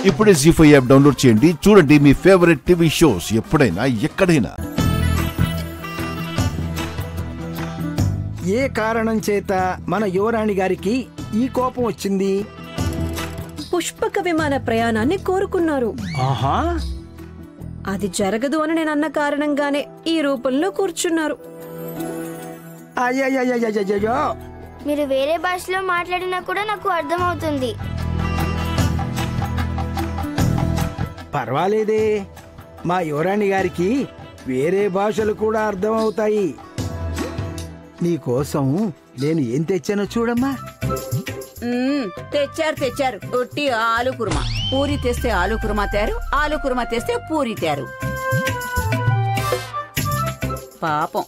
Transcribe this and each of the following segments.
ఇప్పుడే జీ5 app download చేయండి. చూడండి మీ ఫేవరెట్ టీవీ షోస్ ఎప్పుడైనా ఎక్కడైనా. ఏ కారణం చేత మన యువరాణి గారికి ఈ కోపం వచ్చింది? పుష్పక విమాన ప్రయాణాన్ని కోరుకున్నారు. ఆహా, అది జరగదు అని నేను అన్న కారణంగానే ఈ రూపంలో కూర్చున్నారు. అయ్యయ్యయ్యయ్యయ్యో, మీరు వేరే భాషలో మాట్లాడినా కూడా నాకు అర్థమవుతుంది. పర్వాలేదే, మా యువరాణి గారికి వేరే భాషలు కూడా అర్థమవుతాయి. నీకోసం నేను ఏం తెచ్చానో చూడమ్మా. తెచ్చారు ఒట్టి ఆలు కుర్మా. పూరి తెస్తే ఆలు కుర్మా తయారు, ఆలు కుర్మా తెస్తే పూరి తయారు. పాపం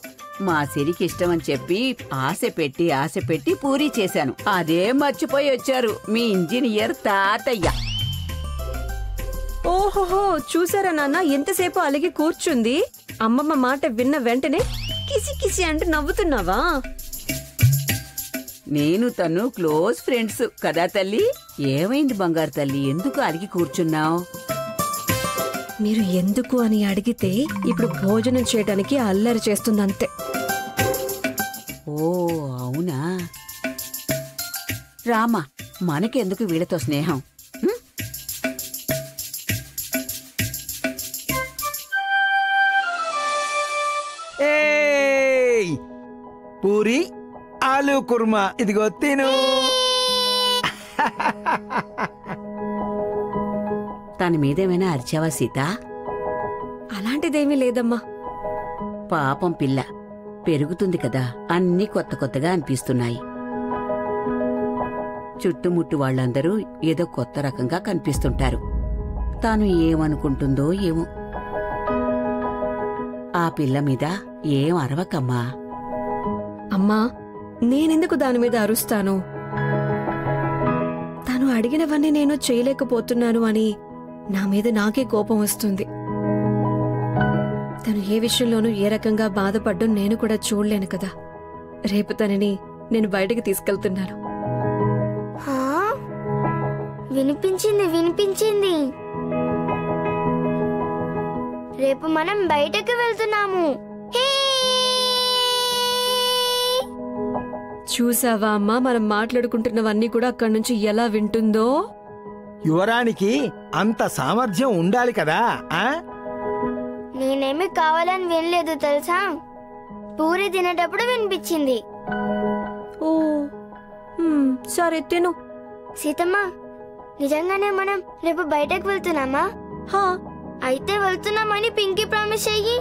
మా సిరికి ఇష్టం అని చెప్పి ఆశ పెట్టి పూరి చేశాను. అదే మర్చిపోయి వచ్చారు మీ ఇంజనీర్ తాతయ్య. ఓహోహో, చూసారా నాన్న ఎంతసేపు అలిగి కూర్చుంది. అమ్మమ్మ మాట విన్న వెంటనే కిసి కిసి అంటూ నవ్వుతున్నావా? నేను తను క్లోజ్ ఫ్రెండ్స్ కదా తల్లి. ఏమైంది బంగారు తల్లి, ఎందుకు అలిగి కూర్చున్నావు? మీరు ఎందుకు అని అడిగితే ఇప్పుడు భోజనం చేయడానికి అల్లరి చేస్తుందంతే. ఓ అవునా, రామా మనకెందుకు వీళ్ళతో స్నేహం? పూరి ఆలు కుర్మా ఇదిగో తిను. తన మీదేమైనా అరిచావా సీత? అలాంటిదేమీ లేదమ్మా. పాపం పిల్ల పెరుగుతుంది కదా, అన్నీ కొత్తగా అనిపిస్తున్నాయి. చుట్టుముట్టు వాళ్ళందరూ ఏదో కొత్త రకంగా కనిపిస్తుంటారు. తాను ఏమనుకుంటుందో ఏమో. ఆ పిల్ల మీద ఏం అరవకమ్మా. అమ్మా, నేనెందుకు దాని మీద అరుస్తాను? తను అడిగినవన్నీ నేను చేయలేకపోతున్నాను అని నా మీద నాకే కోపం వస్తుంది. తను ఏ విషయంలోనూ ఏ రకంగా బాధపడ్డం నేను కూడా చూడలేను కదా. రేపు తనని నేను బయటకు తీసుకెళ్తున్నాను. వినిపించింది. రేపు మనం బయటకు వెళ్తున్నాము. చూసావా అమ్మా, మనం మాట్లాడుకుంటున్నవన్నీ కూడా అక్కడి నుంచి ఎలా వింటుందో. యువరానికి అంత సామర్థ్యం ఉండాలి కదా. నేనేమి కావాలని వినలేదు తెలుసా, పూరి తినేటప్పుడు వినిపించింది. ఓ సరే తిను. సీతమ్మ, నిజంగానే మనం రేపు బయటకు వెళ్తున్నామా? అయితే వెళ్తున్నామని పింకీ ప్రామిస్ చెయ్యి.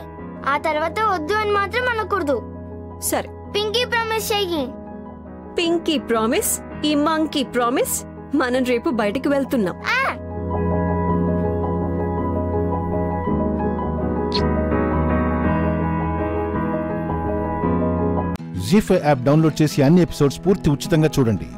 ఆ తర్వాత వద్దు అని మాత్రం అనకూడదు. సరే, పింకీ ప్రామిస్ చెయ్యి. పింకీ ప్రామిస్, ఈ మంకీ ప్రామిస్. మనం రేపు బయటికి వెళ్తున్నాం. జీ5 యాప్ డౌన్లోడ్ చేసి అన్ని ఎపిసోడ్స్ పూర్తి ఉచితంగా చూడండి.